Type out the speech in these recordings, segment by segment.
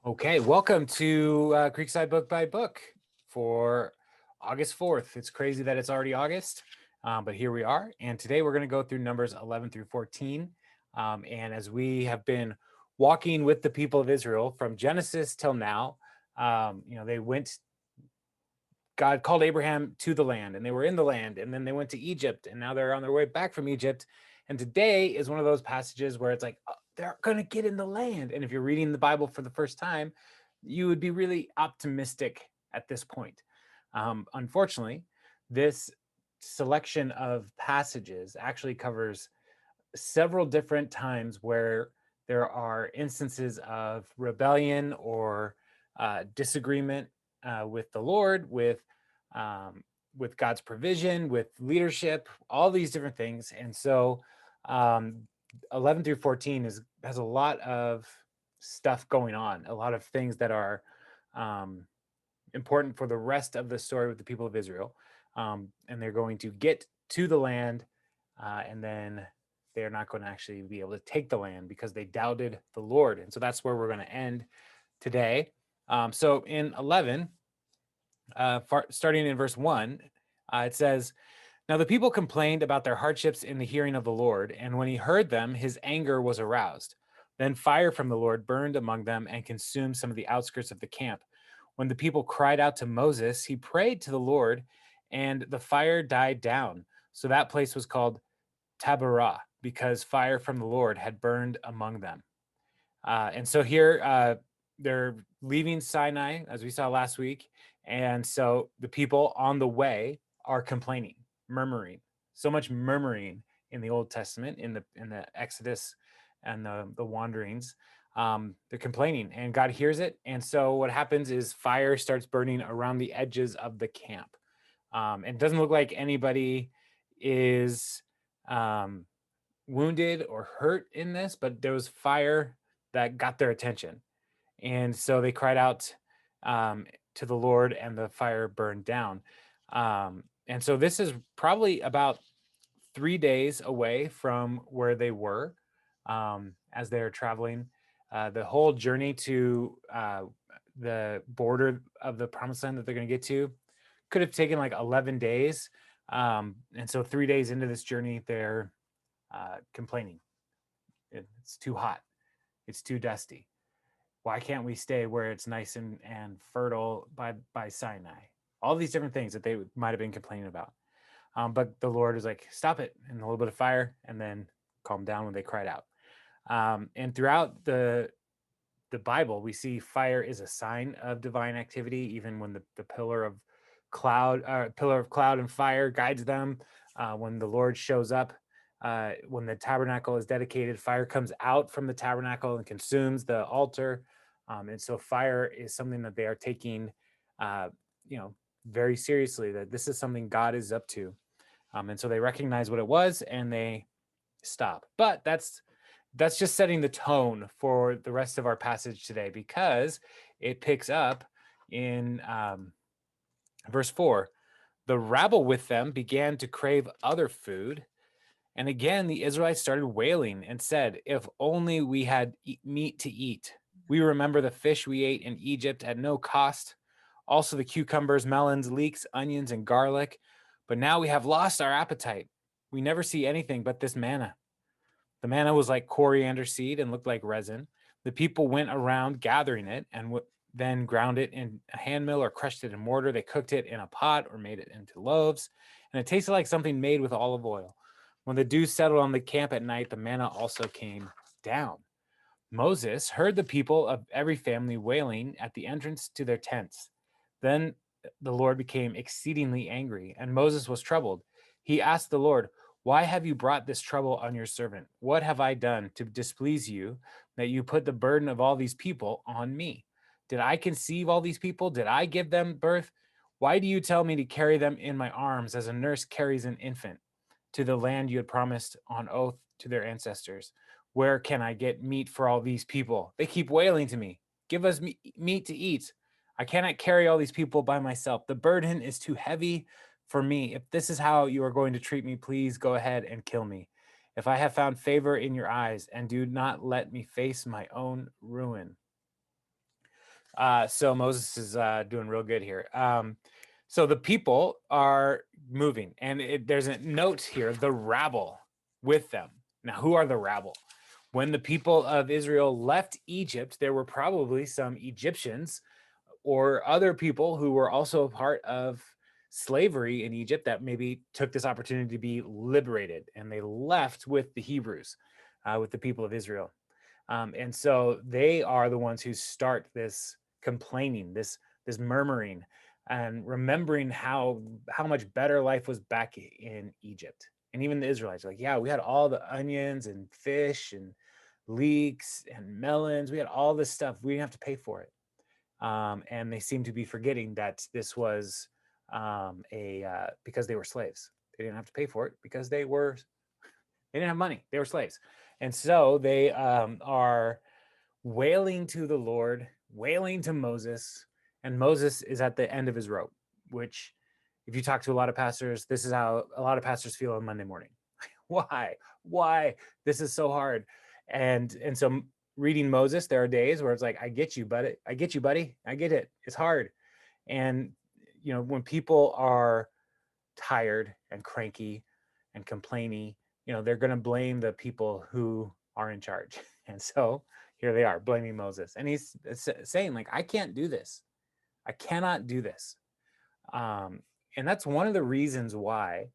Okay, welcome to Creekside Book by Book for August 4th. It's crazy that it's already August, but here we are. And today we're going to go through numbers 11 through 14. And as we have been walking with the people of Israel from Genesis till now, they went, God called Abraham to the land, and they were in the land, and then they went to Egypt, and now they're on their way back from Egypt. And today is one of those passages where it's like, oh, they're going to get in the land. And if you're reading the Bible for the first time, you would be really optimistic at this point. Unfortunately, this selection of passages actually covers several different times where there are instances of rebellion or disagreement with the Lord, with God's provision, with leadership, all these different things. And so 11 through 14 has a lot of stuff going on, a lot of things that are important for the rest of the story with the people of Israel. And they're going to get to the land, and then they're not going to actually be able to take the land because they doubted the Lord. And so that's where we're going to end today. So in 11, starting in verse 1, it says, "Now the people complained about their hardships in the hearing of the Lord, and when he heard them, his anger was aroused. Then fire from the Lord burned among them and consumed some of the outskirts of the camp. When the people cried out to Moses, he prayed to the Lord, and the fire died down. So that place was called Taberah, because fire from the Lord had burned among them." And so here they're leaving Sinai, as we saw last week. And so the people on the way are complaining, murmuring. So much murmuring in the Old Testament, in the Exodus and the wanderings. They're complaining, and God hears it. And so what happens is fire starts burning around the edges of the camp. And it doesn't look like anybody is wounded or hurt in this, but there was fire that got their attention. And so they cried out to the Lord, and the fire burned down. And so this is probably about 3 days away from where they were as they are traveling. The whole journey to the border of the promised land that they're going to get to could have taken like 11 days. And so 3 days into this journey, they're complaining. It's too hot. It's too dusty. Why can't we stay where it's nice and fertile by Sinai? All these different things that they might have been complaining about. But the Lord is like, stop it, and a little bit of fire, and then calm down when they cried out. And throughout the Bible, we see fire is a sign of divine activity, even when the pillar of cloud and fire guides them. When the Lord shows up, when the tabernacle is dedicated, fire comes out from the tabernacle and consumes the altar. And so fire is something that they are taking, uh, very seriously, that this is something God is up to. And so they recognize what it was and they stop. But that's just setting the tone for the rest of our passage today, because it picks up in verse 4. "The rabble with them began to crave other food. And again, the Israelites started wailing and said, 'If only we had meat to eat. We remember the fish we ate in Egypt at no cost, also the cucumbers, melons, leeks, onions, and garlic. But now we have lost our appetite. We never see anything but this manna.' The manna was like coriander seed and looked like resin. The people went around gathering it and then ground it in a hand mill or crushed it in mortar. They cooked it in a pot or made it into loaves, and it tasted like something made with olive oil. When the dew settled on the camp at night, the manna also came down. Moses heard the people of every family wailing at the entrance to their tents. Then the Lord became exceedingly angry, and Moses was troubled. He asked the Lord, 'Why have you brought this trouble on your servant? What have I done to displease you that you put the burden of all these people on me? Did I conceive all these people? Did I give them birth? Why do you tell me to carry them in my arms as a nurse carries an infant to the land you had promised on oath to their ancestors? Where can I get meat for all these people? They keep wailing to me. Give us meat to eat. I cannot carry all these people by myself. The burden is too heavy for me. If this is how you are going to treat me, please go ahead and kill me. If I have found favor in your eyes, and do not let me face my own ruin." So Moses is doing real good here. So the people are moving, and there's a note here: the rabble with them. Now, who are the rabble? When the people of Israel left Egypt, there were probably some Egyptians or other people who were also a part of slavery in Egypt that maybe took this opportunity to be liberated, and they left with the Hebrews, with the people of Israel. And so they are the ones who start this complaining, this murmuring, and remembering how much better life was back in Egypt. And even the Israelites are like, yeah, we had all the onions and fish and leeks and melons. We had all this stuff. We didn't have to pay for it. And they seem to be forgetting that this was because they were slaves. They didn't have to pay for it because they didn't have money. They were slaves. And so they are wailing to the Lord, wailing to Moses, and Moses is at the end of his rope, which, if you talk to a lot of pastors, this is how a lot of pastors feel on Monday morning. Why? Why? This is so hard. And so reading Moses, there are days where it's like, I get you, buddy. I get you, buddy. I get it. It's hard. And when people are tired and cranky and complaining, they're going to blame the people who are in charge. And so here they are blaming Moses. And he's saying, like, I can't do this. I cannot do this. And that's one of the reasons why,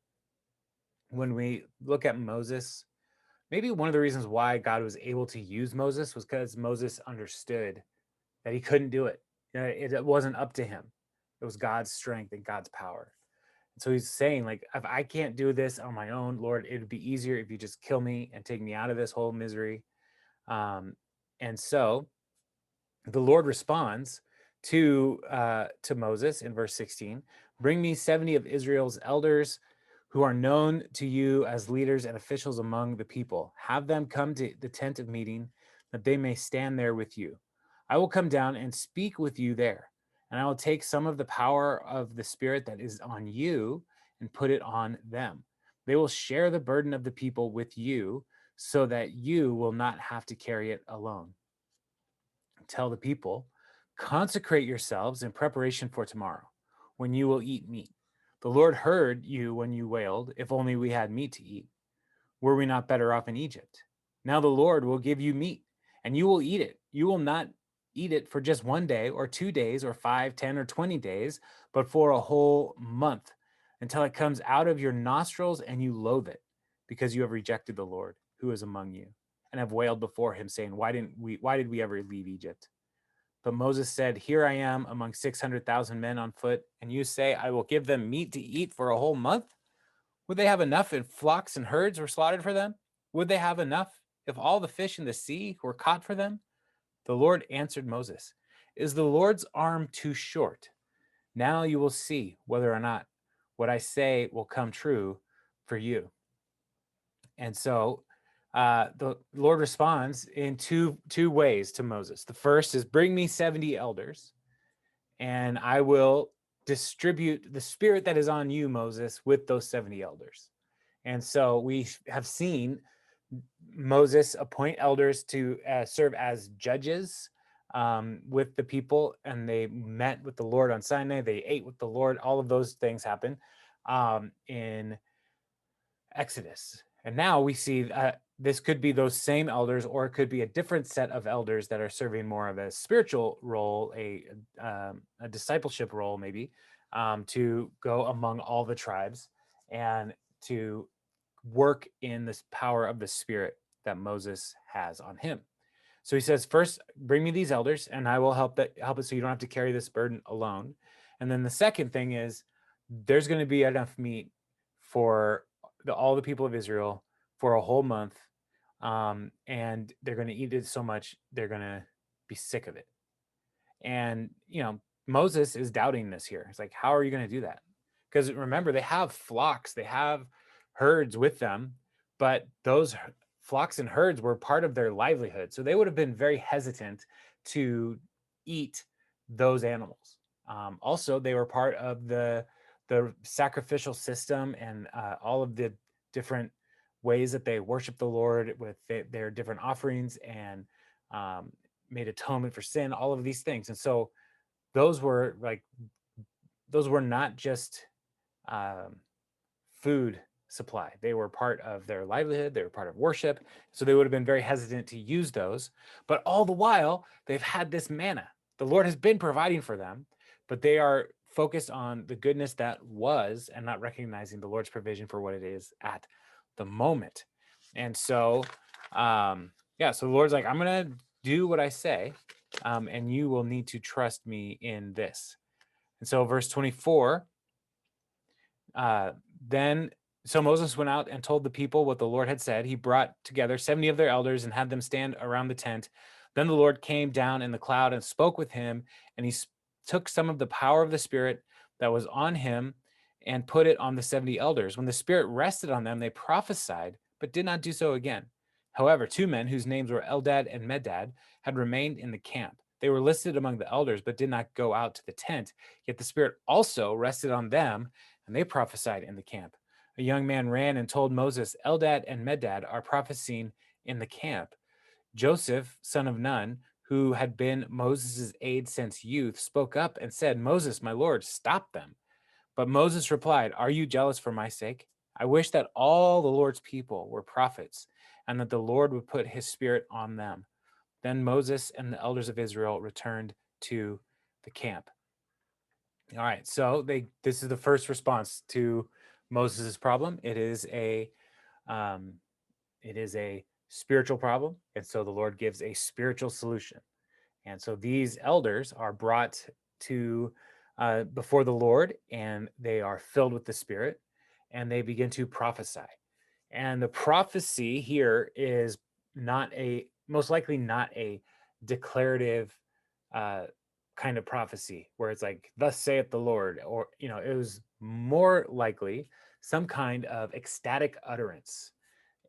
when we look at Moses, maybe one of the reasons why God was able to use Moses was because Moses understood that he couldn't do it. It wasn't up to him. It was God's strength and God's power. And so he's saying, like, if I can't do this on my own, Lord, it would be easier if you just kill me and take me out of this whole misery. And so the Lord responds to Moses in verse 16, bring me 70 of Israel's elders who are known to you as leaders and officials among the people. Have them come to the tent of meeting, that they may stand there with you. I will come down and speak with you there, and I will take some of the power of the Spirit that is on you and put it on them. They will share the burden of the people with you, so that you will not have to carry it alone. Tell the people, consecrate yourselves in preparation for tomorrow, when you will eat meat. The Lord heard you when you wailed, if only we had meat to eat. Were we not better off in Egypt? Now the Lord will give you meat, and you will eat it. You will not eat it for just 1 day or 2 days or 5, 10, or 20 days, but for a whole month, until it comes out of your nostrils and you loathe it, because you have rejected the Lord who is among you, and have wailed before him, saying, why did we ever leave Egypt? But Moses said, here I am among 600,000 men on foot, and you say, I will give them meat to eat for a whole month? Would they have enough if flocks and herds were slaughtered for them? Would they have enough if all the fish in the sea were caught for them? The Lord answered Moses, is the Lord's arm too short? Now you will see whether or not what I say will come true for you. And so the Lord responds in two ways to Moses. The first is, bring me 70 elders, and I will distribute the spirit that is on you, Moses, with those 70 elders. And so we have seen Moses appoint elders to serve as judges with the people, and they met with the Lord on Sinai. They ate with the Lord. All of those things happen in Exodus. And now we see this could be those same elders, or it could be a different set of elders that are serving more of a spiritual role, a discipleship role, maybe, to go among all the tribes and to work in this power of the Spirit that Moses has on him. So he says, first, bring me these elders, and I will help it so you don't have to carry this burden alone. And then the second thing is, there's going to be enough meat for all the people of Israel for a whole month, and they're going to eat it so much they're going to be sick of it. And Moses is doubting this here. It's like, how are you going to do that? Because remember, they have flocks, they have herds with them, but those flocks and herds were part of their livelihood, so they would have been very hesitant to eat those animals. Also, they were part of the sacrificial system and all of the different ways that they worship the Lord with their different offerings and made atonement for sin, all of these things. And so those were like, those were not just um, food supply. They were part of their livelihood, they were part of worship. So they would have been very hesitant to use those. But all the while, they've had this manna. The Lord has been providing for them, but they are focused on the goodness that was and not recognizing the Lord's provision for what it is at the moment. And so, yeah, so the Lord's like, I'm going to do what I say, and you will need to trust me in this. And so, verse 24, then so Moses went out and told the people what the Lord had said. He brought together 70 of their elders and had them stand around the tent. Then the Lord came down in the cloud and spoke with him, and he took some of the power of the Spirit that was on him and put it on the 70 elders. When the Spirit rested on them, they prophesied, but did not do so again. However, two men whose names were Eldad and Medad had remained in the camp. They were listed among the elders, but did not go out to the tent. Yet the Spirit also rested on them, and they prophesied in the camp. A young man ran and told Moses, Eldad and Medad are prophesying in the camp. Joseph, son of Nun, who had been Moses' aide since youth, spoke up and said, Moses, my lord, stop them. But Moses replied, are you jealous for my sake? I wish that all the Lord's people were prophets, and that the Lord would put his Spirit on them. Then Moses and the elders of Israel returned to the camp. All right, so this is the first response to Moses' problem. Um, it is a spiritual problem, and so the Lord gives a spiritual solution. And so these elders are brought to before the Lord, and they are filled with the Spirit, and they begin to prophesy. And the prophecy here is most likely not a declarative uh, kind of prophecy where it's like, thus saith the Lord, or, it was more likely some kind of ecstatic utterance,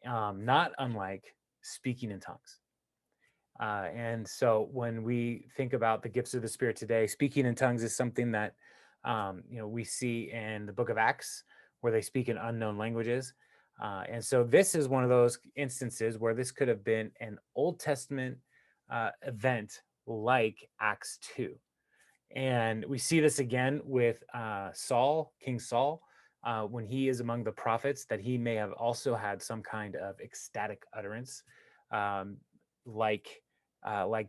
not unlike speaking in tongues. And so when we think about the gifts of the Spirit today, speaking in tongues is something that, we see in the book of Acts where they speak in unknown languages. And so this is one of those instances where this could have been an Old Testament event like Acts 2. And we see this again with King Saul, when he is among the prophets, that he may have also had some kind of ecstatic utterance, um, like like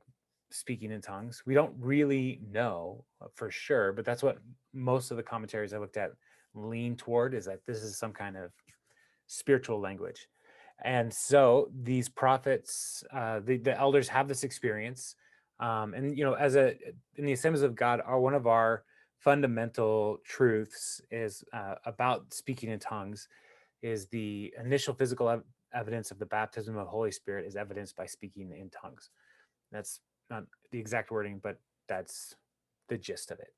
speaking in tongues. We don't really know for sure, but that's what most of the commentaries I looked at lean toward, is that this is some kind of spiritual language. And so these prophets, the elders have this experience. And, in the Assemblies of God, one of our fundamental truths is about speaking in tongues is the initial physical evidence of the baptism of the Holy Spirit is evidenced by speaking in tongues. That's not the exact wording, but that's the gist of it.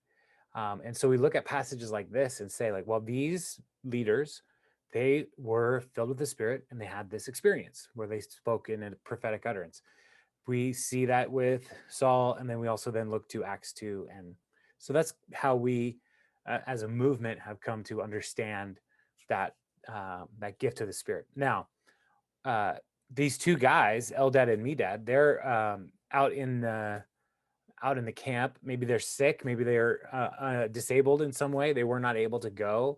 And so we look at passages like this and say, like, well, these leaders, they were filled with the Spirit and they had this experience where they spoke in a prophetic utterance. We see that with Saul, and then we also then look to Acts 2. And so that's how we, as a movement, have come to understand that that gift of the Spirit. Now, these two guys, Eldad and Medad, they're out in the camp. Maybe they're sick. Maybe they're disabled in some way. They were not able to go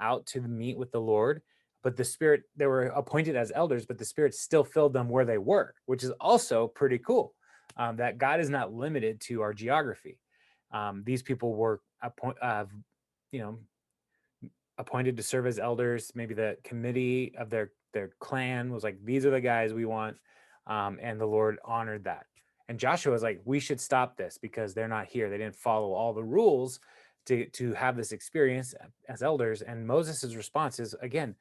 out to meet with the Lord. But the Spirit, they were appointed as elders, but the Spirit still filled them where they were, which is also pretty cool. That God is not limited to our geography. These people were appointed to serve as elders. Maybe the committee of their clan was like, these are the guys we want, and the Lord honored that. And Joshua was like, we should stop this because they're not here. They didn't follow all the rules to have this experience as elders. And Moses' response is, again,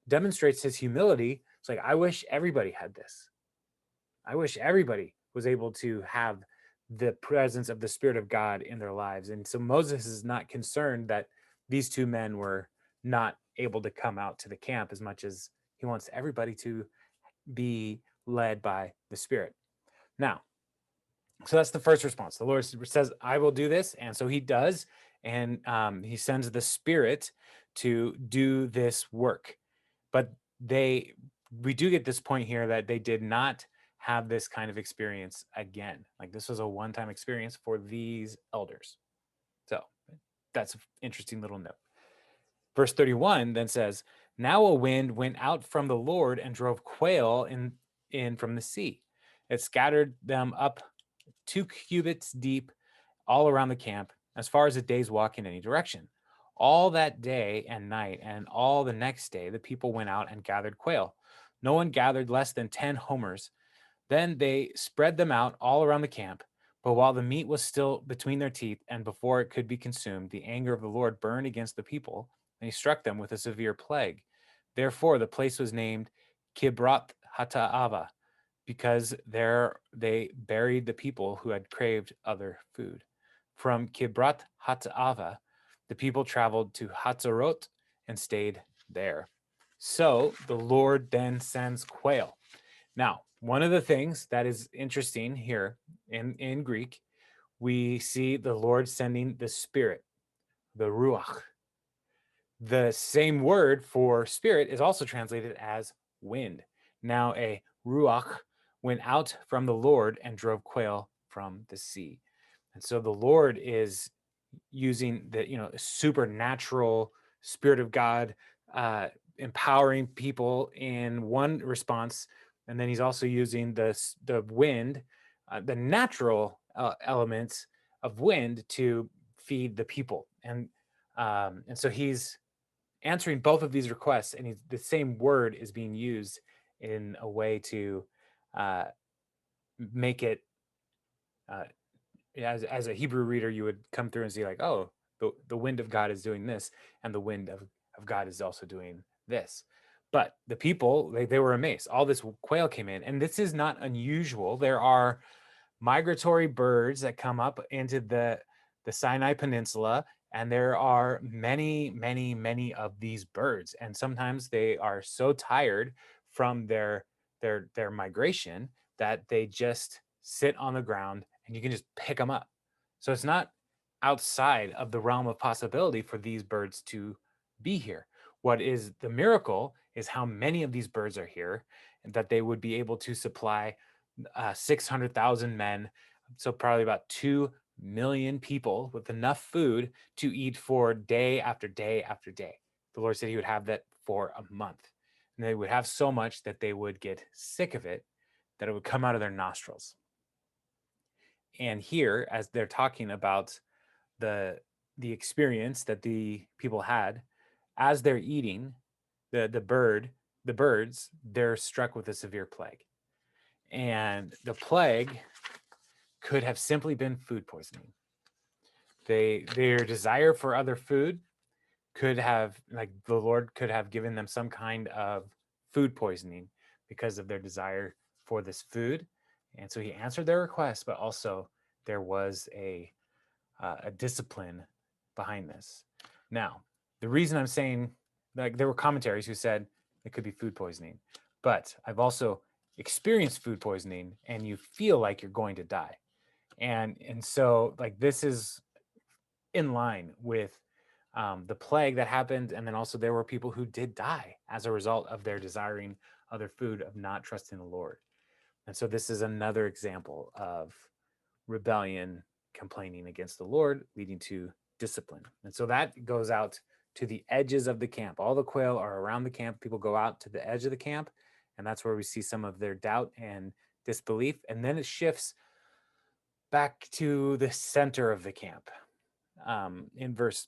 demonstrates his humility. It's like, I wish everybody had this. I wish everybody was able to have the presence of the Spirit of God in their lives. And so Moses is not concerned that these two men were not able to come out to the camp, as much as he wants everybody to be led by the Spirit. Now, so that's the first response. The Lord says, I will do this. And so he does. And he sends the Spirit to do this work. But we do get this point here that they did not have this kind of experience again. Like this was a one-time experience for these elders. So that's an interesting little note. Verse 31 then says, "Now a wind went out from the Lord and drove quail in from the sea. It scattered them up 2 cubits deep all around the camp, as far as a day's walk in any direction. All that day and night, and all the next day, the people went out and gathered quail. No one gathered less than 10 homers. Then they spread them out all around the camp. But while the meat was still between their teeth, and before it could be consumed, the anger of the Lord burned against the people, and he struck them with a severe plague. Therefore, the place was named Kibroth Hattaava, because there they buried the people who had craved other food. From Kibroth Hattaava, the people traveled to Hatzerot and stayed there. So the Lord then sends quail. Now, one of the things that is interesting here in Greek, we see the Lord sending the Spirit, the Ruach. The same word for spirit is also translated as wind. Now, a Ruach went out from the Lord and drove quail from the sea. And so the Lord is using the supernatural Spirit of God, empowering people in one response, and then He's also using the wind, the natural elements of wind to feed the people, and so He's answering both of these requests, and the same word is being used in a way to uh, make it uh, as a Hebrew reader, you would come through and see like, oh, the wind of God is doing this, and the wind of God is also doing this. But the people, they were amazed. All this quail came in, and this is not unusual. There are migratory birds that come up into the Sinai Peninsula, and there are many, many, many of these birds. And sometimes they are so tired from their migration that they just sit on the ground and you can just pick them up. So it's not outside of the realm of possibility for these birds to be here. What is the miracle is how many of these birds are here, and that they would be able to supply 600,000 men, so probably about 2 million people with enough food to eat for day after day after day. The Lord said He would have that for a month. And they would have so much that they would get sick of it, that it would come out of their nostrils. And here, as they're talking about the experience that the people had, as they're eating the birds, they're struck with a severe plague. And the plague could have simply been food poisoning. Their desire for other food could have, like, the Lord could have given them some kind of food poisoning because of their desire for this food. And so He answered their request, but also there was a discipline behind this. Now, the reason I'm saying, like, there were commentaries who said it could be food poisoning, but I've also experienced food poisoning, and you feel like you're going to die. And so, like, this is in line with the plague that happened, and then also there were people who did die as a result of their desiring other food, of not trusting the Lord. And so this is another example of rebellion, complaining against the Lord, leading to discipline. And so that goes out to the edges of the camp. All the quail are around the camp. People go out to the edge of the camp, and that's where we see some of their doubt and disbelief. And then it shifts back to the center of the camp, in verse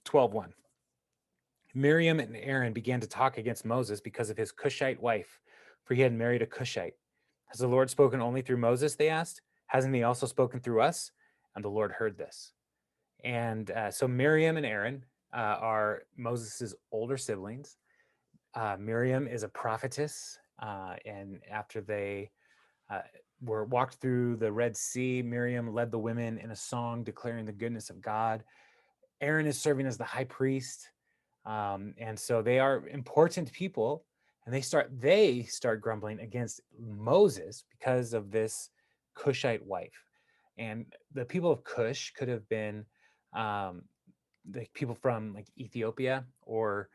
12:1. Miriam and Aaron began to talk against Moses because of his Cushite wife, for he had married a Cushite. Has the Lord spoken only through Moses? They asked. Hasn't He also spoken through us? And the Lord heard this. And so Miriam and Aaron are Moses's older siblings. Miriam is a prophetess, and after they uh, were walked through the Red Sea, Miriam led the women in a song declaring the goodness of God. Aaron is serving as the high priest, and so they are important people, and they start grumbling against Moses because of this Cushite wife. And the people of Cush could have been um, the people from like Ethiopia or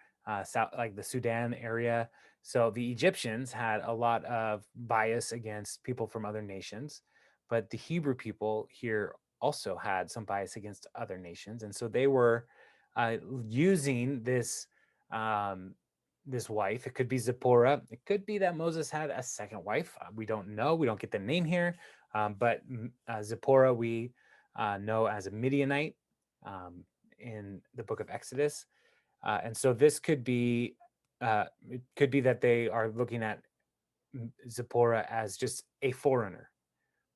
south, like the Sudan area. So the Egyptians had a lot of bias against people from other nations, but the Hebrew people here also had some bias against other nations, and so they were uh, using um, this wife. It could be Zipporah. It could be that Moses had a second wife. We don't know. We don't get the name here, but Zipporah we know as a Midianite um, in the book of Exodus. And so this could be it could be that they are looking at Zipporah as just a foreigner.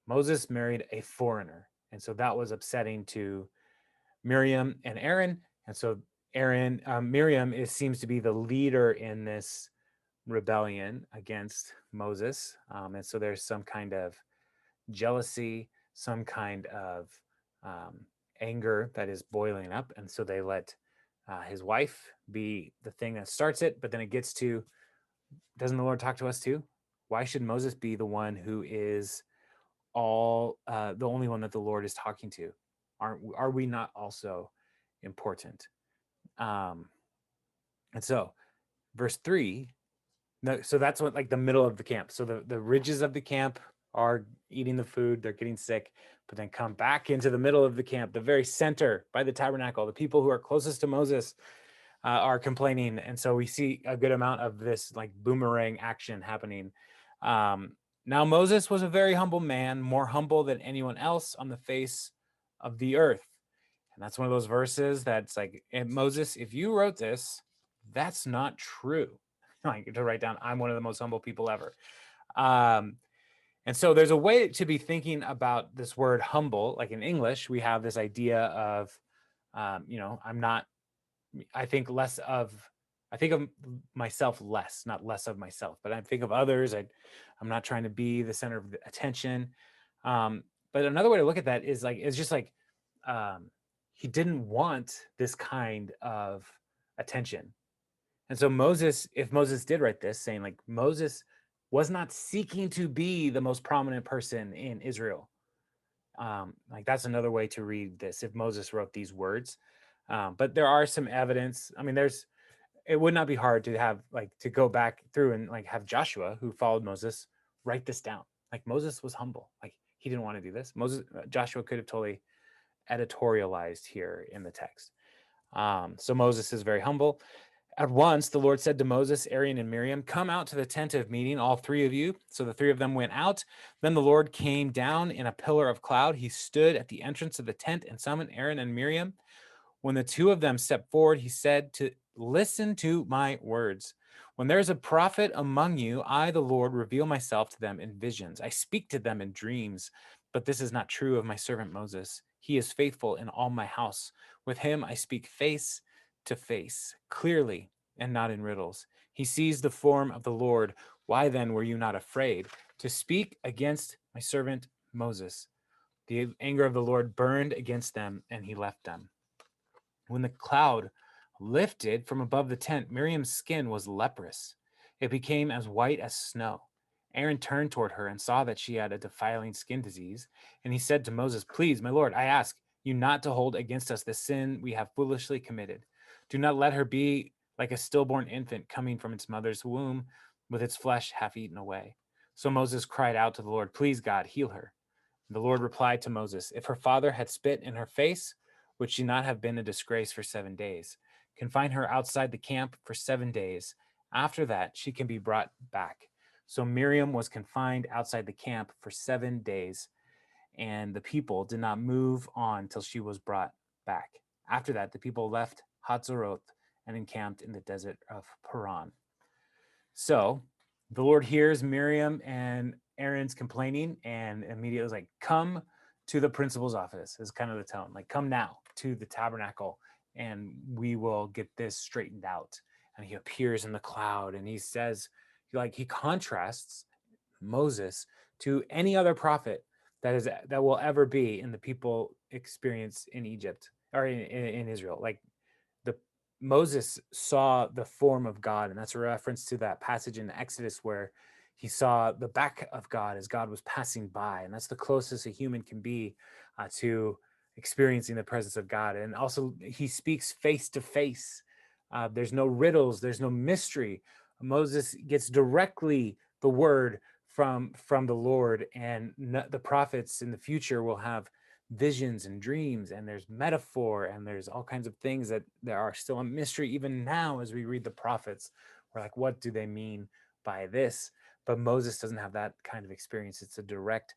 Moses married a foreigner, and so that was upsetting to Miriam and Aaron. And so Miriam seems to be the leader in this rebellion against Moses, and so there's some kind of jealousy, some kind of um, anger that is boiling up. And so they let his wife be the thing that starts it. But then it gets to, doesn't the Lord talk to us too? Why should Moses be the one who is the only one that the Lord is talking to? Are we not also important? Um, and so, verse 3. No, so that's what, like, the middle of the camp. So the ridges of the camp are eating the food, they're getting sick, but then come back into the middle of the camp, the very center by the tabernacle. The people who are closest to Moses are complaining, and so we see a good amount of this like boomerang action happening. Um, Now Moses was a very humble man, more humble than anyone else on the face of the earth. And that's one of those verses that's like, Moses, if you wrote this, that's not true. Like, to write down, I'm one of the most humble people ever. Um, and so there's a way to be thinking about this word humble. Like in English, we have this idea of, I'm not, I think less of, I think of myself less, not less of myself, but I think of others. I'm not trying to be the center of the attention. But another way to look at that is like, it's just like, um, he didn't want this kind of attention. And so Moses, if Moses did write this, saying like Moses was not seeking to be the most prominent person in Israel. Like that's another way to read this if Moses wrote these words. But there are some evidence. I mean, it would not be hard to have like to go back through and like have Joshua, who followed Moses, write this down. Like Moses was humble. Like he didn't want to do this. Joshua could have totally editorialized here in the text. So Moses is very humble. At once, the Lord said to Moses, Aaron, and Miriam, come out to the tent of meeting, all three of you. So the three of them went out. Then the Lord came down in a pillar of cloud. He stood at the entrance of the tent and summoned Aaron and Miriam. When the two of them stepped forward, he said to listen to my words. When there is a prophet among you, I, the Lord, reveal myself to them in visions. I speak to them in dreams. But this is not true of my servant Moses. He is faithful in all my house. With him I speak face to face, clearly and not in riddles. He sees the form of the Lord. Why then were you not afraid to speak against my servant Moses? The anger of the Lord burned against them, and he left them. When the cloud lifted from above the tent, Miriam's skin was leprous. It became as white as snow. Aaron turned toward her and saw that she had a defiling skin disease. And he said to Moses, please, my Lord, I ask you not to hold against us the sin we have foolishly committed. Do not let her be like a stillborn infant coming from its mother's womb with its flesh half eaten away. So Moses cried out to the Lord, please, God, heal her. The Lord replied to Moses, if her father had spit in her face, would she not have been a disgrace for 7 days? Confine her outside the camp for 7 days. After that, she can be brought back. So Miriam was confined outside the camp for 7 days, and the people did not move on till she was brought back. After that, the people left Hazeroth and encamped in the desert of Paran. So the Lord hears Miriam and Aaron's complaining and immediately was like, come to the principal's office, is kind of the tone. Like, come now to the tabernacle and we will get this straightened out. And he appears in the cloud and he says, like, he contrasts Moses to any other prophet that will ever be in the people experience in Egypt or in Israel. Like, the Moses saw the form of God, and that's a reference to that passage in Exodus where he saw the back of God as God was passing by, and that's the closest a human can be to experiencing the presence of God. And also, he speaks face to face. There's no riddles, there's no mystery. Moses gets directly the word from the Lord, and the prophets in the future will have visions and dreams, and there's metaphor, and there's all kinds of things that there are still a mystery even now as we read the prophets. We're like, what do they mean by this? But Moses doesn't have that kind of experience. It's a direct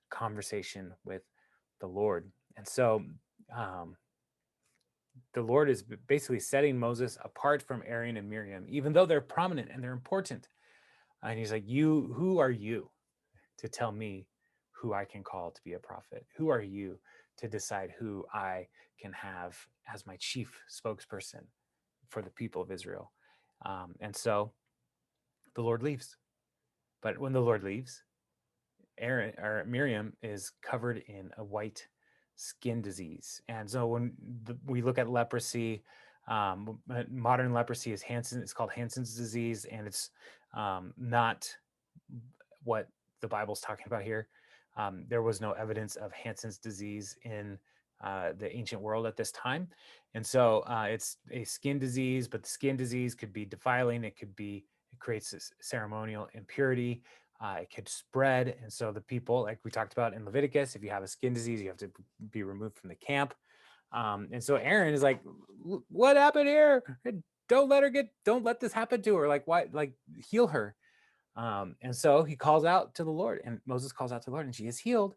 conversation with the Lord. And so um, the Lord is basically setting Moses apart from Aaron and Miriam, even though they're prominent and they're important. And he's like, who are you to tell me who I can call to be a prophet? Who are you to decide who I can have as my chief spokesperson for the people of Israel? And so the Lord leaves. But when the Lord leaves, Aaron or Miriam is covered in a white skin disease. And so when we look at leprosy, modern leprosy is Hansen. It's called Hansen's disease, and it's not what the Bible's talking about here. There was no evidence of Hansen's disease in the ancient world at this time. And so it's a skin disease, but the skin disease could be defiling. It creates this ceremonial impurity. It could spread. And so the people, like we talked about in Leviticus, if you have a skin disease, you have to be removed from the camp. And so Aaron is like, what happened here? Don't let this happen to her. Like, why, like, heal her. And so he calls out to the Lord, and Moses calls out to the Lord, and she is healed,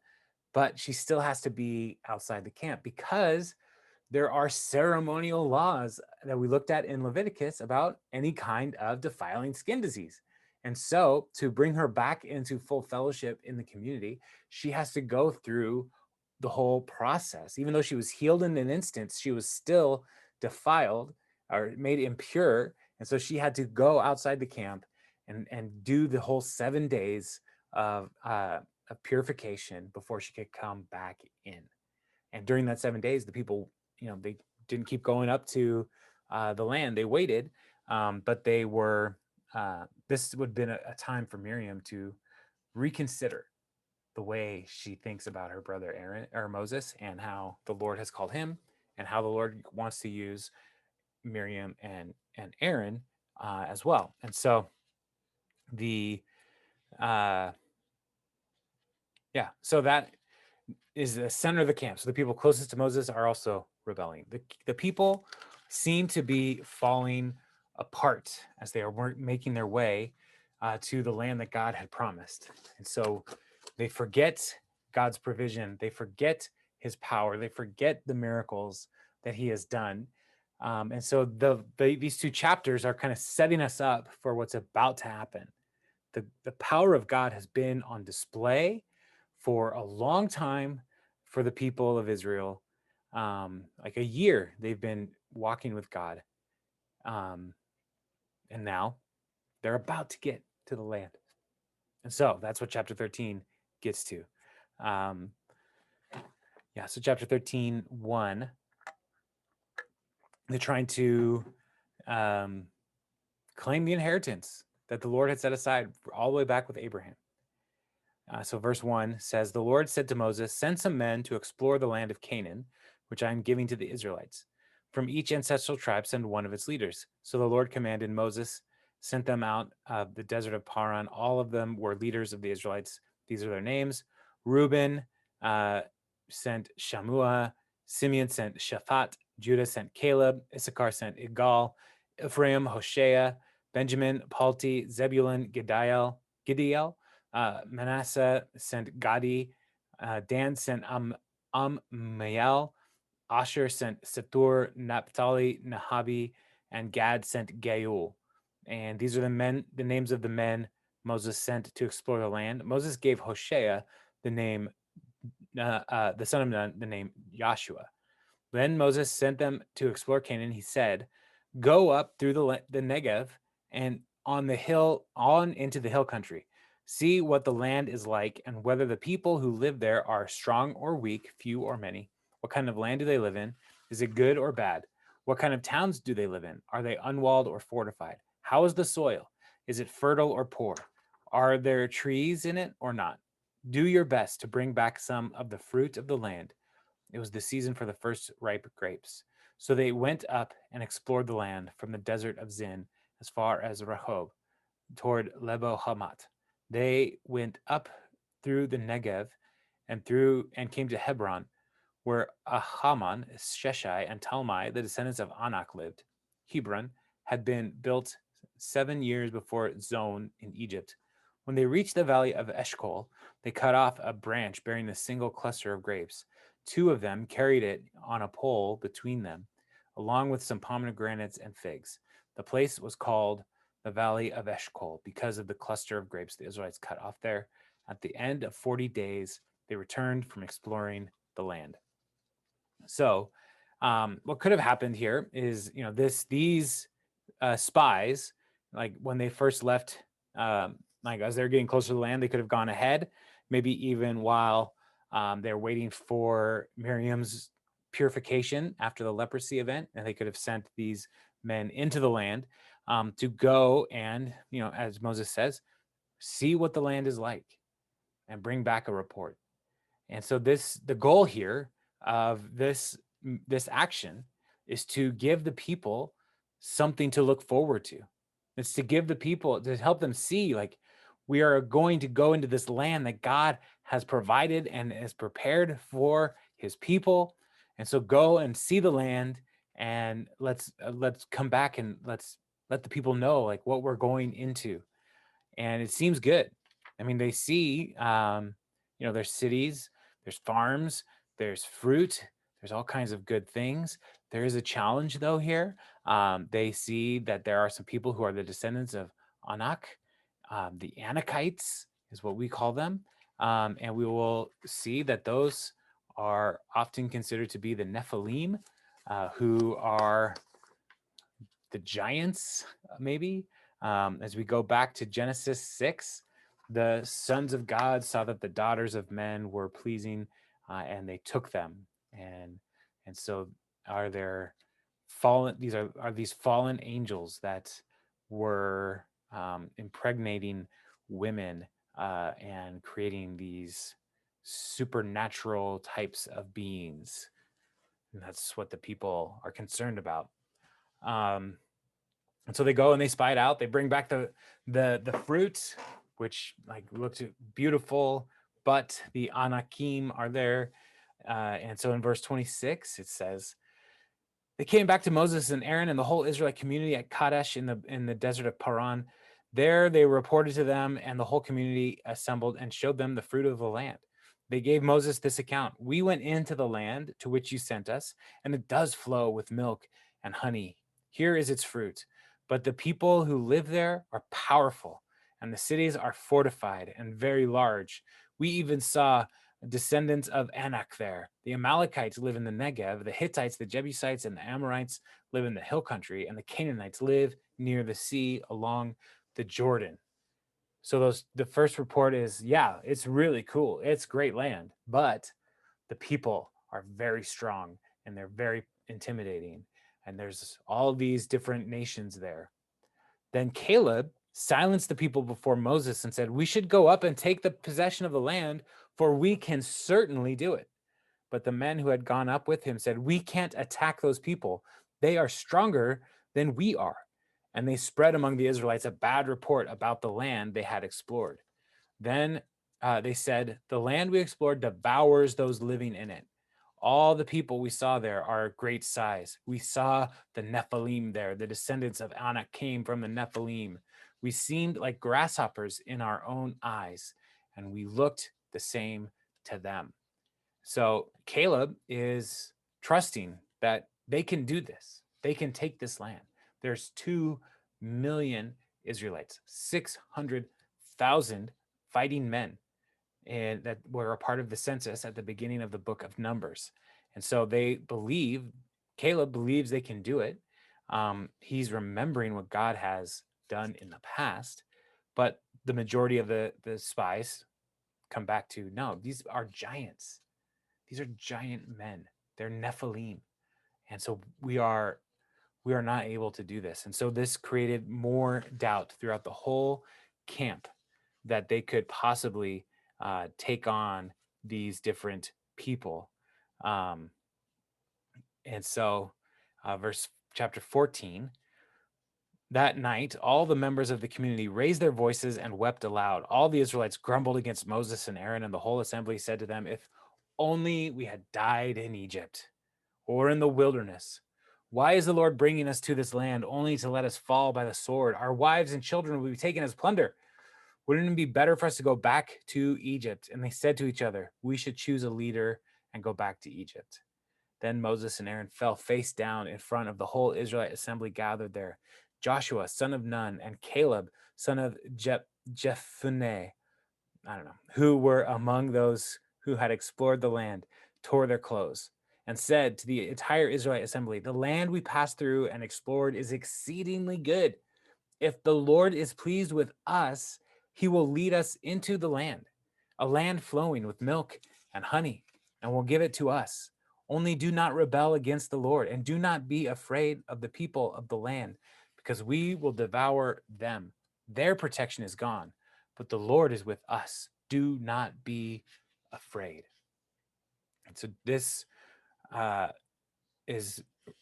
but she still has to be outside the camp because there are ceremonial laws that we looked at in Leviticus about any kind of defiling skin disease. And so to bring her back into full fellowship in the community, she has to go through the whole process. Even though she was healed in an instant, she was still defiled or made impure. And so she had to go outside the camp and do the whole 7 days of purification before she could come back in. And during that 7 days, the people, they didn't keep going up to the land. They waited, but they were. This would have been a time for Miriam to reconsider the way she thinks about her brother Aaron or Moses, and how the Lord has called him, and how the Lord wants to use Miriam and Aaron as well. And so the so that is the center of the camp. So the people closest to Moses are also rebelling. The people seem to be falling apart as they are making their way to the land that God had promised. And so they forget God's provision. They forget his power. They forget the miracles that he has done. And so these two chapters are kind of setting us up for what's about to happen. The power of God has been on display for a long time for the people of Israel. Like a year, they've been walking with God. And now they're about to get to the land. And so that's what chapter 13 gets to. So chapter 13:1, they're trying to claim the inheritance that the Lord had set aside all the way back with Abraham. So verse 1 says, the Lord said to Moses, send some men to explore the land of Canaan, which I am giving to the Israelites. From each ancestral tribe, send one of its leaders. So the Lord commanded Moses, sent them out of the desert of Paran. All of them were leaders of the Israelites. These are their names. Reuben sent Shammua. Simeon sent Shaphat. Judah sent Caleb. Issachar sent Igal. Ephraim, Hoshea. Benjamin, Palti. Zebulun, Gidiel. Manasseh sent Gadi. Dan sent Ammiel. Asher sent Setur. Naphtali, Nahabi, and Gad sent Geul. And these are the names of the men Moses sent to explore the land. Moses gave Hoshea the name, the son of Nun, the name Joshua. Then Moses sent them to explore Canaan. He said, go up through the Negev and on into the hill country. See what the land is like and whether the people who live there are strong or weak, few or many. What kind of land do they live in? Is it good or bad? What kind of towns do they live in? Are they unwalled or fortified? How is the soil? Is it fertile or poor? Are there trees in it or not? Do your best to bring back some of the fruit of the land. It was the season for the first ripe grapes. So they went up and explored the land from the desert of Zin as far as Rehob. toward Lebo Hamat. They went up through the Negev and came to Hebron, where Ahaman, Sheshai, and Talmai, the descendants of Anak, lived. Hebron had been built 7 years before Zon in Egypt. When they reached the valley of Eshcol, they cut off a branch bearing a single cluster of grapes. Two of them carried it on a pole between them, along with some pomegranates and figs. The place was called the Valley of Eshcol because of the cluster of grapes the Israelites cut off there. At the end of 40 days, they returned from exploring the land. So, what could have happened here is, these spies, like when they first left, like as they're getting closer to the land, they could have gone ahead, maybe even while they're waiting for Miriam's purification after the leprosy event, and they could have sent these men into the land to go and, as Moses says, see what the land is like and bring back a report. And so the goal here of this action is to give the people something to look forward to. It's to give the people, to help them see, like, we are going to go into this land that God has provided and is prepared for his people. And so go and see the land, and let's come back and let's let the people know like what we're going into. And it seems good. I mean, they see, there's cities, there's farms, there's fruit, there's all kinds of good things. There is a challenge though here. They see that there are some people who are the descendants of Anak. The Anakites is what we call them. And we will see that those are often considered to be the Nephilim, who are the giants, maybe. As we go back to Genesis 6, the sons of God saw that the daughters of men were pleasing, and they took them. And so are there fallen? These are these fallen angels that were impregnating women and creating these supernatural types of beings. And that's what the people are concerned about. And so they go and they spy it out. They bring back the fruit, which like looked beautiful, but the Anakim are there. And so in verse 26, it says, they came back to Moses and Aaron and the whole Israelite community at Kadesh in the desert of Paran. There they reported to them, and the whole community assembled and showed them the fruit of the land. They gave Moses this account: we went into the land to which you sent us, and it does flow with milk and honey. Here is its fruit. But the people who live there are powerful, and the cities are fortified and very large. We even saw descendants of Anak there. The Amalekites live in the Negev, the Hittites, the Jebusites, and the Amorites live in the hill country, and the Canaanites live near the sea along the Jordan. So the first report is, yeah, it's really cool. It's great land, but the people are very strong and they're very intimidating. And there's all these different nations there. Then Caleb silenced the people before Moses and said, we should go up and take the possession of the land, for we can certainly do it. But the men who had gone up with him said, we can't attack those people. They are stronger than we are. And they spread among the Israelites a bad report about the land they had explored. Then they said, the land we explored devours those living in it. All the people we saw there are great size. We saw the Nephilim there. The descendants of Anak came from the Nephilim. We seemed like grasshoppers in our own eyes, and we looked the same to them. So Caleb is trusting that they can do this. They can take this land. There's 2 million Israelites, 600,000 fighting men, and that were a part of the census at the beginning of the book of Numbers. And so Caleb believes they can do it. He's remembering what God has done in the past, but the majority of the spies come back to, no, these are giants. These are giant men. They're Nephilim. And so we are not able to do this. And so this created more doubt throughout the whole camp that they could possibly take on these different people. And so chapter 14, That night, all the members of the community raised their voices and wept aloud. All the Israelites grumbled against Moses and Aaron, and the whole assembly said to them, "If only we had died in Egypt or in the wilderness. Why is the Lord bringing us to this land only to let us fall by the sword? Our wives and children will be taken as plunder. Wouldn't it be better for us to go back to Egypt?" And they said to each other, "We should choose a leader and go back to Egypt." Then Moses and Aaron fell face down in front of the whole Israelite assembly gathered there. Joshua, son of Nun, and Caleb, son of Jephunneh, I don't know, who were among those who had explored the land, tore their clothes and said to the entire Israelite assembly, "The land we passed through and explored is exceedingly good. If the Lord is pleased with us, he will lead us into the land, a land flowing with milk and honey, and will give it to us. Only do not rebel against the Lord, and do not be afraid of the people of the land, because we will devour them. Their protection is gone, but the Lord is with us. Do not be afraid." And so uh,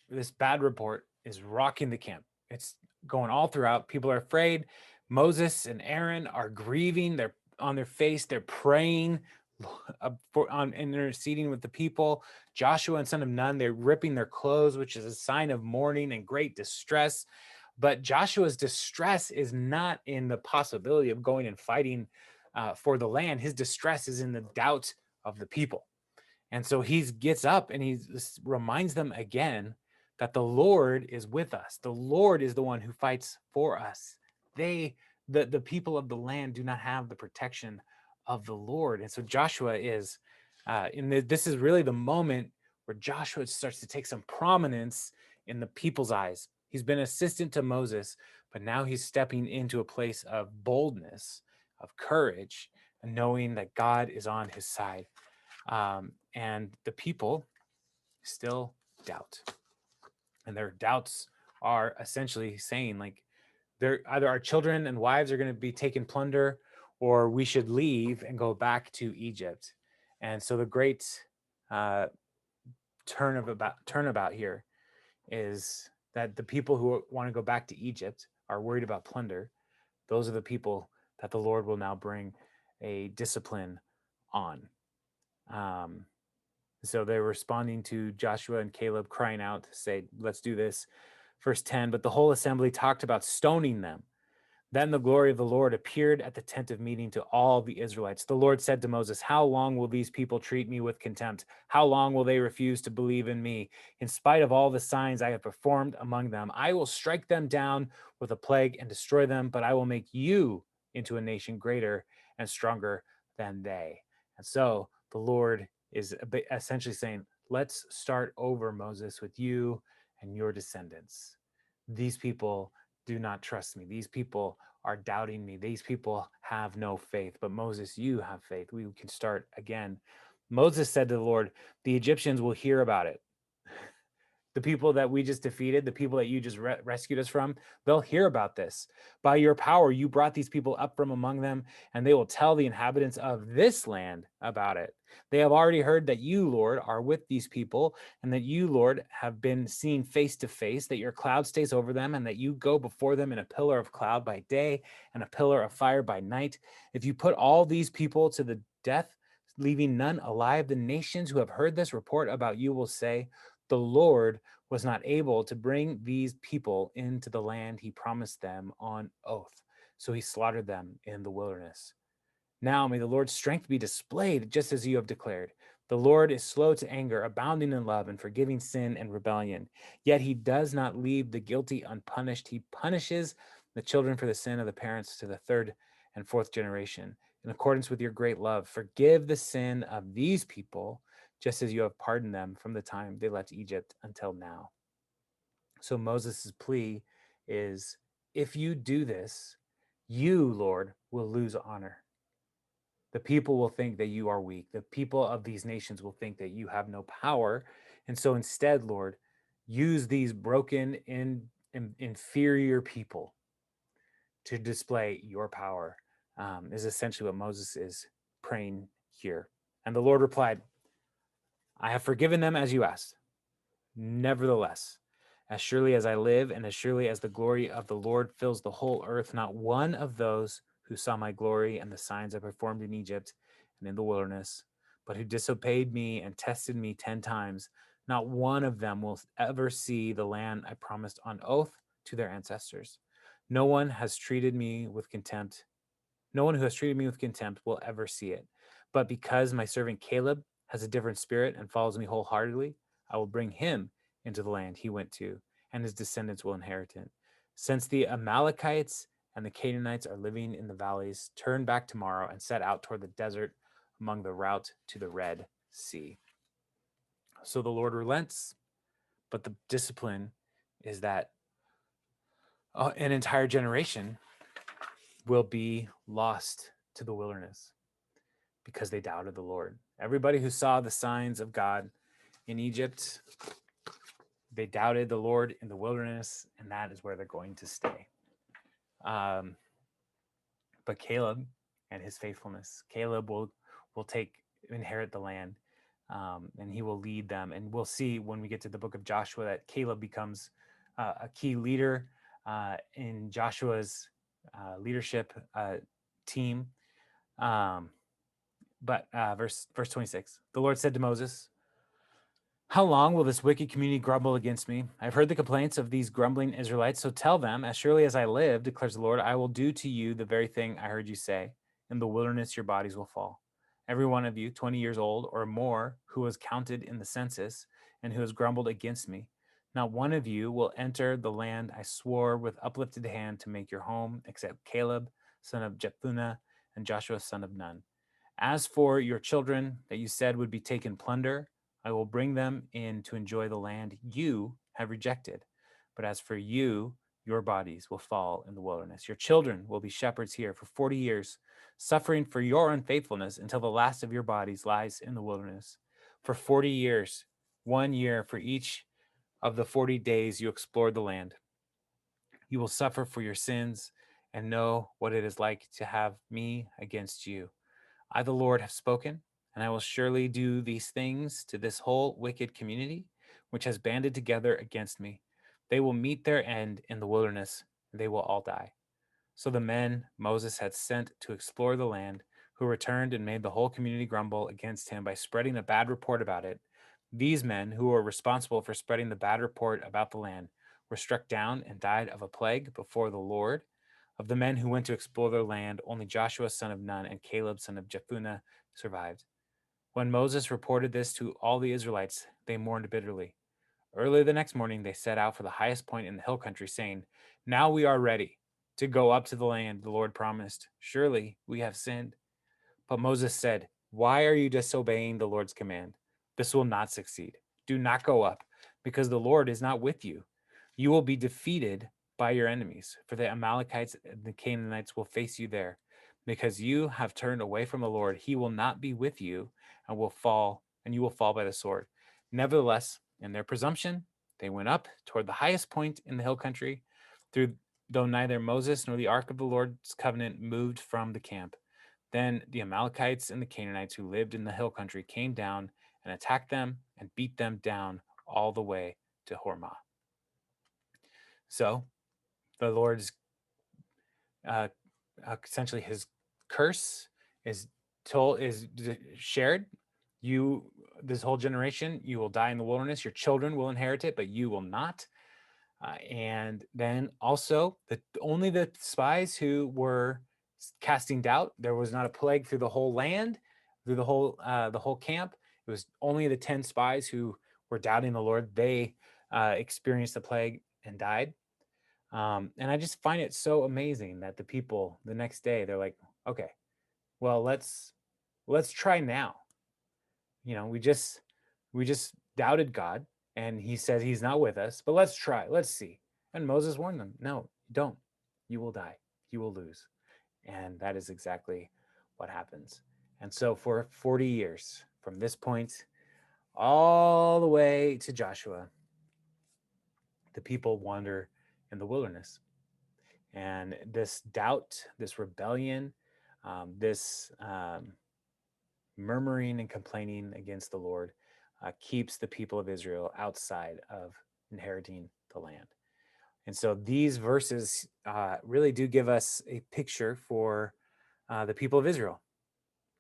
this bad report is rocking the camp. It's going all throughout. People are afraid. Moses and Aaron are grieving. They're on their face. They're praying on interceding with the people. Joshua and son of Nun, they're ripping their clothes, which is a sign of mourning and great distress. But Joshua's distress is not in the possibility of going and fighting for the land. His distress is in the doubt of the people. And so he gets up and he reminds them again that the Lord is with us. The Lord is the one who fights for us. The people of the land do not have the protection of the Lord. And so Joshua is, this is really the moment where Joshua starts to take some prominence in the people's eyes. He's been assistant to Moses, but now he's stepping into a place of boldness, of courage, and knowing that God is on his side. And the people still doubt. And their doubts are essentially saying, like, they're either our children and wives are going to be taken plunder, or we should leave and go back to Egypt. And so the great turnabout here is that the people who want to go back to Egypt are worried about plunder. Those are the people that the Lord will now bring a discipline on. So they're responding to Joshua and Caleb crying out to say, "Let's do this." Verse 10, but the whole assembly talked about stoning them. Then the glory of the Lord appeared at the tent of meeting to all the Israelites. The Lord said to Moses, "How long will these people treat me with contempt? How long will they refuse to believe in me? In spite of all the signs I have performed among them, I will strike them down with a plague and destroy them, but I will make you into a nation greater and stronger than they." And so the Lord is essentially saying, let's start over, Moses, with you and your descendants. These people do not trust me. These people are doubting me. These people have no faith. But Moses, you have faith. We can start again. Moses said to the Lord, "The Egyptians will hear about it." The people that we just defeated, the people that you just rescued us from, they'll hear about this. By your power, you brought these people up from among them, and they will tell the inhabitants of this land about it. They have already heard that you, Lord, are with these people, and that you, Lord, have been seen face to face, that your cloud stays over them, and that you go before them in a pillar of cloud by day and a pillar of fire by night. If you put all these people to the death, leaving none alive, the nations who have heard this report about you will say, the Lord was not able to bring these people into the land he promised them on oath, so he slaughtered them in the wilderness. Now may the Lord's strength be displayed just as you have declared. The Lord is slow to anger, abounding in love, and forgiving sin and rebellion. Yet he does not leave the guilty unpunished. He punishes the children for the sin of the parents to the third and fourth generation. In accordance with your great love, forgive the sin of these people, just as you have pardoned them from the time they left Egypt until now. So Moses' plea is, if you do this, you, Lord, will lose honor. The people will think that you are weak. The people of these nations will think that you have no power. And so instead, Lord, use these broken inferior people to display your power, is essentially what Moses is praying here. And the Lord replied, I have forgiven them as you asked. Nevertheless, As surely as I live, and as surely as the glory of the Lord fills the whole earth, not one of those who saw my glory and the signs I performed in Egypt and in the wilderness, but who disobeyed me and tested me 10 times, not one of them will ever see the land I promised on oath to their ancestors. No one has treated me with contempt. No one who has treated me with contempt will ever see it. But because my servant Caleb has a different spirit and follows me wholeheartedly, I will bring him into the land he went to, and his descendants will inherit it. Since the Amalekites and the Canaanites are living in the valleys, turn back tomorrow and set out toward the desert among the route to the Red Sea. So the Lord relents, but the discipline is that an entire generation will be lost to the wilderness because they doubted the Lord. Everybody who saw the signs of God in Egypt, they doubted the Lord in the wilderness, and that is where they're going to stay. Um, but Caleb and his faithfulness, Caleb will inherit the land, and he will lead them. And we'll see when we get to the book of Joshua that Caleb becomes a key leader in Joshua's leadership team. Um, but verse 26, the Lord said to Moses, how long will this wicked community grumble against me? I've heard the complaints of these grumbling Israelites, so tell them, as surely as I live, declares the Lord, I will do to you the very thing I heard you say. In the wilderness your bodies will fall. Every one of you, 20 years old or more, who was counted in the census and who has grumbled against me, not one of you will enter the land I swore with uplifted hand to make your home, except Caleb, son of Jephunneh, and Joshua, son of Nun. As for your children that you said would be taken plunder, I will bring them in to enjoy the land you have rejected. But as for you, your bodies will fall in the wilderness. Your children will be shepherds here for 40 years, suffering for your unfaithfulness until the last of your bodies lies in the wilderness. For 40 years, 1 year for each of the 40 days you explored the land. You will suffer for your sins and know what it is like to have me against you. I, the Lord, have spoken, and I will surely do these things to this whole wicked community, which has banded together against me. They will meet their end in the wilderness, and they will all die. So the men Moses had sent to explore the land, who returned and made the whole community grumble against him by spreading a bad report about it. These men, who were responsible for spreading the bad report about the land, were struck down and died of a plague before the Lord. Of the men who went to explore their land, only Joshua son of Nun and Caleb son of Jephunneh survived. When Moses reported this to all the Israelites, they mourned bitterly. Early the next morning, they set out for the highest point in the hill country, saying, now we are ready to go up to the land the Lord promised. Surely we have sinned. But Moses said, why are you disobeying the Lord's command? This will not succeed. Do not go up, because the Lord is not with you. You will be defeated by your enemies, for the Amalekites and the Canaanites will face you there. Because you have turned away from the Lord, he will not be with you and you will fall by the sword. Nevertheless, in their presumption, they went up toward the highest point in the hill country, though neither Moses nor the ark of the Lord's covenant moved from the camp. Then the Amalekites and the Canaanites who lived in the hill country came down and attacked them and beat them down all the way to Hormah. So the Lord's essentially his curse is shared. You, this whole generation, you will die in the wilderness. Your children will inherit it, but you will not. And then also only the spies who were casting doubt. There was not a plague through the whole land, through the whole camp. It was only the 10 spies who were doubting the Lord. They experienced the plague and died. And I just find it so amazing that the people the next day, they're like, okay, well, let's try now. We just doubted God, and he said he's not with us, but let's try. Let's see. And Moses warned them, no, don't. You will die. You will lose. And that is exactly what happens. And so for 40 years, from this point all the way to Joshua, the people wander in the wilderness. And this doubt, this rebellion, this murmuring and complaining against the Lord keeps the people of Israel outside of inheriting the land. And so these verses really do give us a picture for the people of Israel.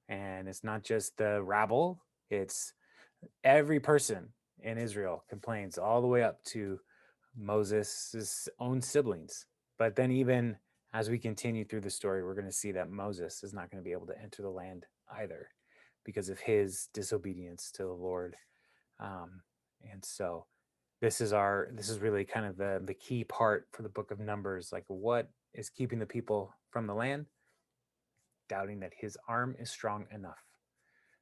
And it's not just the rabble, it's every person in Israel complains all the way up to Moses' own siblings. But then, even as we continue through the story, we're going to see that Moses is not going to be able to enter the land either because of his disobedience to the Lord. Um, and so, this is really kind of the key part for the book of Numbers. Like, what is keeping the people from the land? Doubting that his arm is strong enough,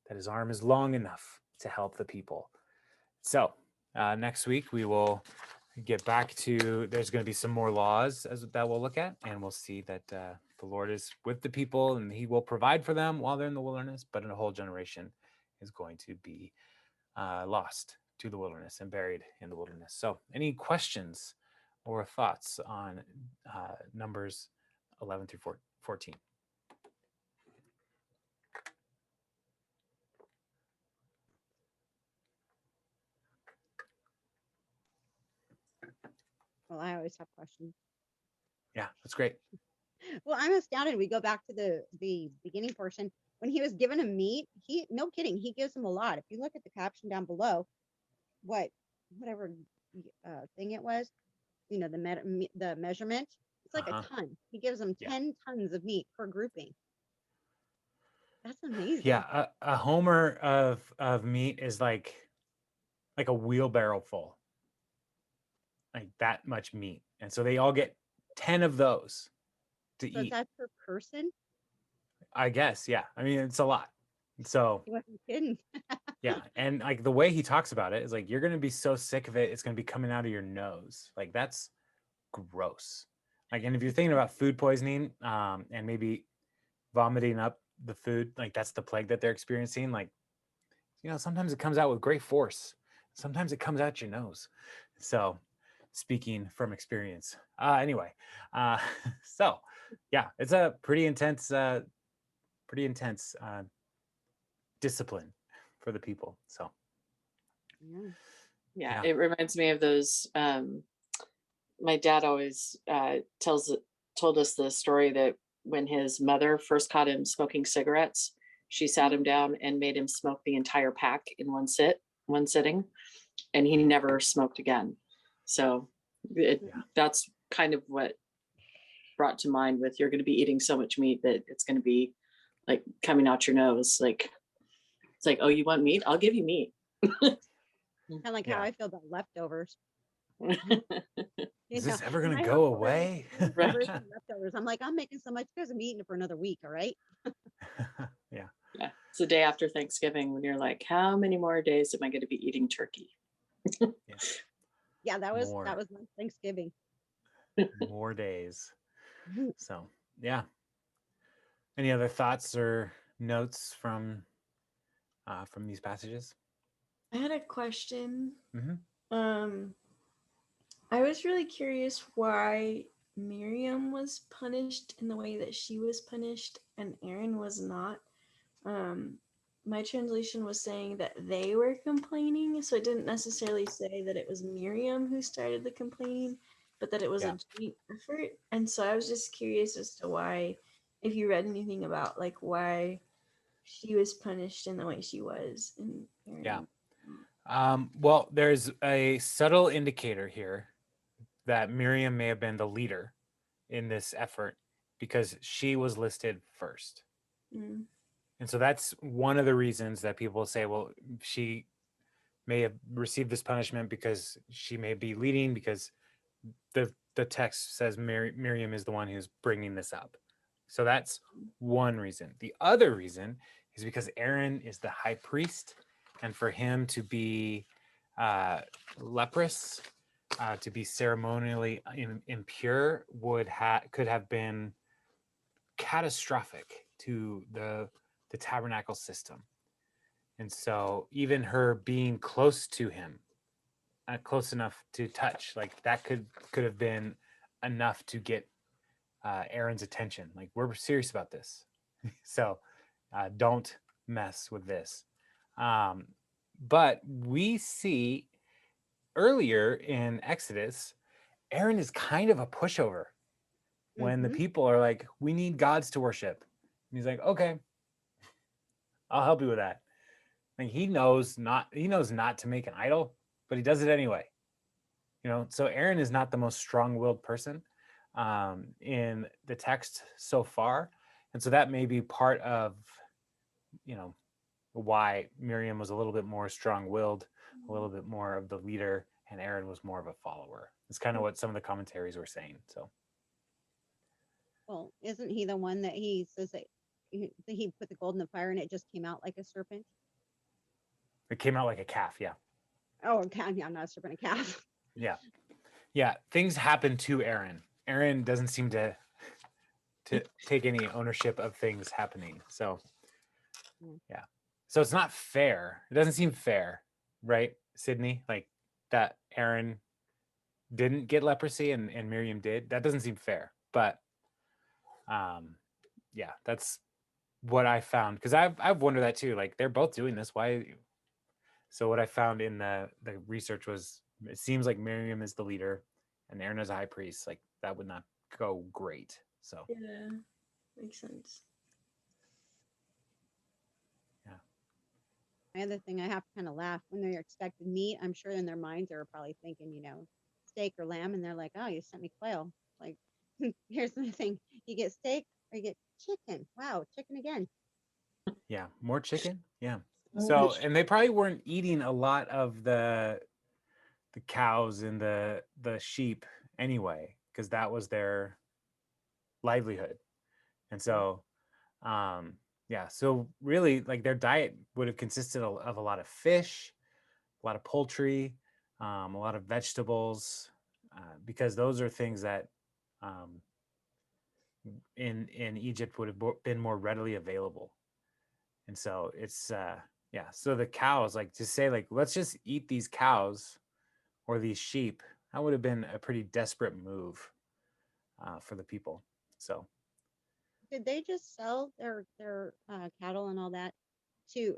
that his arm is long enough to help the people. So next week we will get back to, there's going to be some more laws that we'll look at, and we'll see that the Lord is with the people and he will provide for them while they're in the wilderness, but a whole generation is going to be lost to the wilderness and buried in the wilderness. So any questions or thoughts on Numbers 11 through 14? Well, I always have questions. Yeah, that's great. Well, I'm astounded. We go back to the beginning portion when he was given him meat. He, no kidding, he gives him a lot. If you look at the caption down below, whatever thing it was, the measurement, it's like a ton. He gives them Yeah. 10 tons of meat per grouping. That's amazing. Yeah, a homer of meat is like a wheelbarrow full, like that much meat, and so they all get 10 of those to So is eat. that per person? I guess, yeah. I mean, it's a lot. So He wasn't kidding. yeah, and like the way he talks about it is like you're gonna be so sick of it, it's gonna be coming out of your nose. Like that's gross. Like, and if you're thinking about food poisoning, and maybe vomiting up the food, like that's the plague that they're experiencing. Like, sometimes it comes out with great force. Sometimes it comes out your nose. So, speaking from experience. Anyway, uh, so yeah, it's a pretty intense discipline for the people. So, yeah, it reminds me of those. My dad always told us the story that when his mother first caught him smoking cigarettes, she sat him down and made him smoke the entire pack in one sitting, and he never smoked again. So that's kind of what brought to mind with, you're going to be eating so much meat that it's going to be like coming out your nose. Like, it's like, oh, you want meat? I'll give you meat. Kind of like how I feel about leftovers. Is this ever going to go away? Leftovers. I'm like, I'm making so much because I'm eating it for another week. All right. Yeah. It's the day after Thanksgiving when you're like, how many more days am I going to be eating turkey? Yeah, that was my Thanksgiving. More days. So yeah. Any other thoughts or notes from these passages? I had a question. Mm-hmm. I was really curious why Miriam was punished in the way that she was punished and Aaron was not. My translation was saying that they were complaining, so it didn't necessarily say that it was Miriam who started the complaining, but that it was a joint effort. And so I was just curious as to why, if you read anything about like why she was punished in the way she was. And Aaron. Well, there's a subtle indicator here that Miriam may have been the leader in this effort because she was listed first. And so that's one of the reasons that people say, well, she may have received this punishment because she may be leading, because the text says Miriam is the one who's bringing this up. So that's one reason. The other reason is because Aaron is the high priest, and for him to be leprous, to be ceremonially impure, could have been catastrophic to the tabernacle system. And so even her being close to him, close enough to touch, like that could have been enough to get Aaron's attention. Like, we're serious about this. So don't mess with this. But we see earlier in Exodus Aaron is kind of a pushover when the Mhm. people are like, we need gods to worship. And he's like, okay, I'll help you with that. Like he knows not to make an idol, but he does it anyway. So Aaron is not the most strong-willed person in the text so far. And so that may be part of, you know, why Miriam was a little bit more strong-willed, a little bit more of the leader, and Aaron was more of a follower. It's kind of what some of the commentaries were saying. So Well, isn't he the one that he says that he put the gold in the fire and it just came out like a serpent? it came out like a calf. Yeah. Oh, a calf. Yeah, not a serpent, a calf. Yeah. Yeah. Things happen to Aaron. Aaron doesn't seem to take any ownership of things happening. So yeah. So it's not fair. It doesn't seem fair, right, Sydney? Like that Aaron didn't get leprosy and Miriam did. That doesn't seem fair. But yeah, that's what I found. Because I've wondered that too. Like they're both doing this. Why? So what I found in the research was it seems like Miriam is the leader and Aaron is a high priest. Like that would not go great. So Yeah, makes sense. yeah. My other thing, I have to kind of laugh when they're expecting meat. I'm sure in their minds they're probably thinking, steak or lamb, and they're like, "Oh, you sent me quail." Like, here's the thing: you get steak or you get chicken. Wow, chicken again. Yeah, more chicken. Yeah. Oh, So, and they probably weren't eating a lot of the cows and the sheep anyway, because that was their livelihood. And so, yeah. So really, like their diet would have consisted of a lot of fish, a lot of poultry, a lot of vegetables, because those are things that um, in Egypt would have been more readily available. And so it's yeah. So the cows, like to say like let's just eat these cows or these sheep, that would have been a pretty desperate move for the people. So Did they just sell their cattle and all that to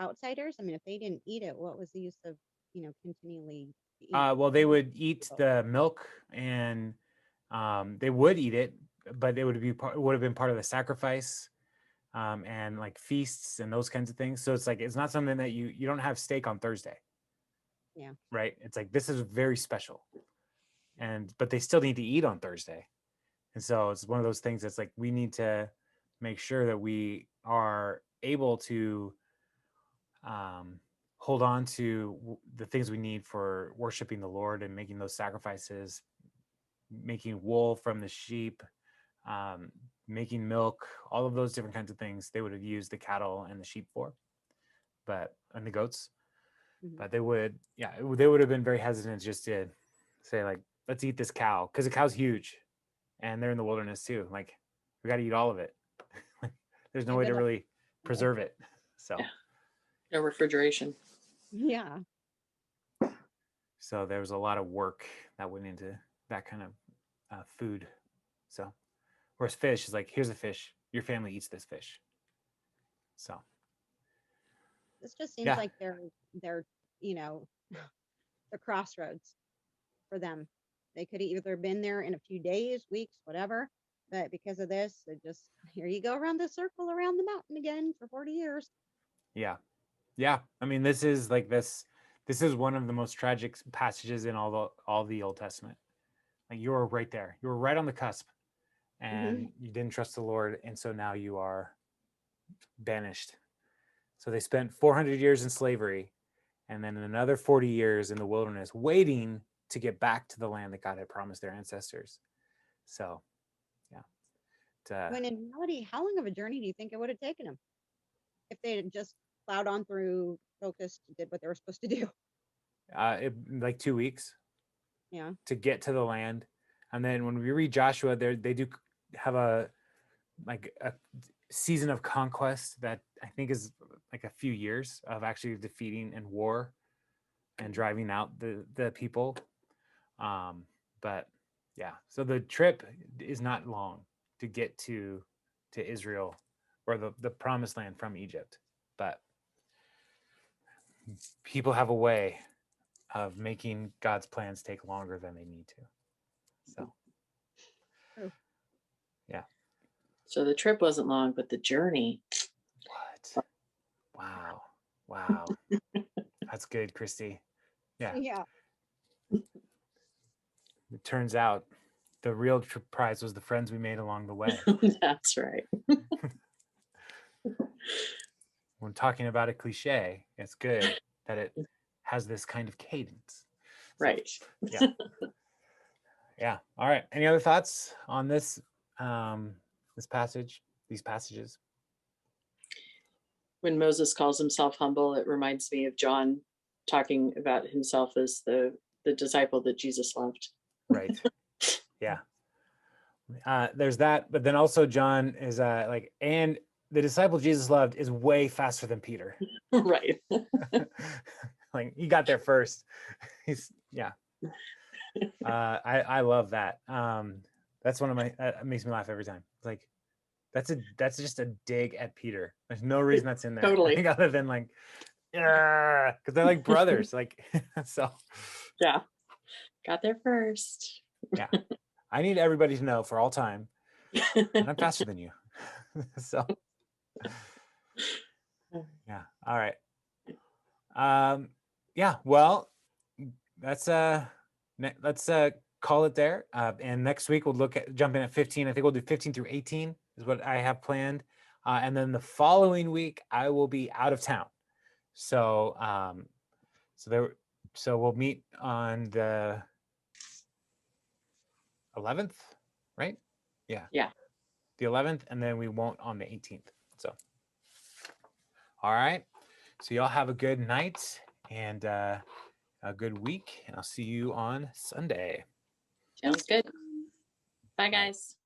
outsiders? I mean, if they didn't eat it, what was the use of continually eat well, they meat? would eat the milk and they would eat it, but it would have been part of the sacrifice and like feasts and those kinds of things. So it's like it's not something that you don't have steak on Thursday, Yeah. right? It's like this is very special, and but they still need to eat on Thursday. And so it's one of those things that's like we need to make sure that we are able to hold on to the things we need for worshiping the Lord and making those sacrifices, making wool from the sheep, um, making milk, all of those different kinds of things. They would have used the cattle and the sheep for, and the goats. Mhm. But they would, yeah, they would have been very hesitant just to say like, let's eat this cow because the cow's huge and they're in the wilderness too. Like we got to eat all of it. There's no Yeah, way good to luck. really preserve it. So, yeah. No refrigeration. Yeah. so there was a lot of work that went into that kind of food. So, whereas fish is like, here's a fish. Your family eats this fish. So, This just seems yeah, like they're you know the crossroads for them. They could have either been there in a few days, weeks, whatever, but because of this, it just here you go around the circle around the mountain again for 40 years. yeah, yeah. I mean, this is like this. This is one of the most tragic passages in all the Old Testament. Like you were right there. You were right on the cusp, Hmm. and you didn't trust the Lord, and so now you are banished. So they spent 400 years in slavery, and then another 40 years in the wilderness, waiting to get back to the land that God had promised their ancestors. So, yeah, When in reality, how long of a journey do you think it would have taken them if they had just plowed on through, focused, did what they were supposed to do? like 2 weeks Yeah. to get to the land, and then when we read Joshua, they do have a season of conquest that I think is like a few years of actually defeating and war and driving out the people. Um, but yeah, so the trip is not long to get to Israel or the promised land from Egypt, but people have a way of making God's plans take longer than they need to. So, True. yeah. So the trip wasn't long, but the journey. What? Wow. Wow. That's good, Christy. Yeah. Yeah. It turns out the real prize was the friends we made along the way. That's right. When talking about a cliche, it's good that it has this kind of cadence. So, Right. yeah. Yeah. All right. Any other thoughts on this this passage, these passages? When Moses calls himself humble, it reminds me of John talking about himself as the disciple that Jesus loved. Right. Yeah. There's that, but then also John is like, and the disciple Jesus loved is way faster than Peter. Right. Like he got there first. He's yeah. I love that. That's one of my that makes me laugh every time. It's like that's just a dig at Peter. There's no reason that's in there. Totally. I think other than like, yeah, because they're like brothers. Like so. Yeah. Got there first. Yeah. I need everybody to know for all time that I'm faster than you. So yeah. All right. Yeah, well, that's let's call it there. And next week we'll jump in at 15. I think we'll do 15 through 18 is what I have planned. And then the following week I will be out of town. So so we'll meet on the 11th, right? Yeah. Yeah. The 11th, and then we won't on the 18th. So all right. So y'all have a good night and a good week, and I'll see you on Sunday. Sounds good. Bye, guys.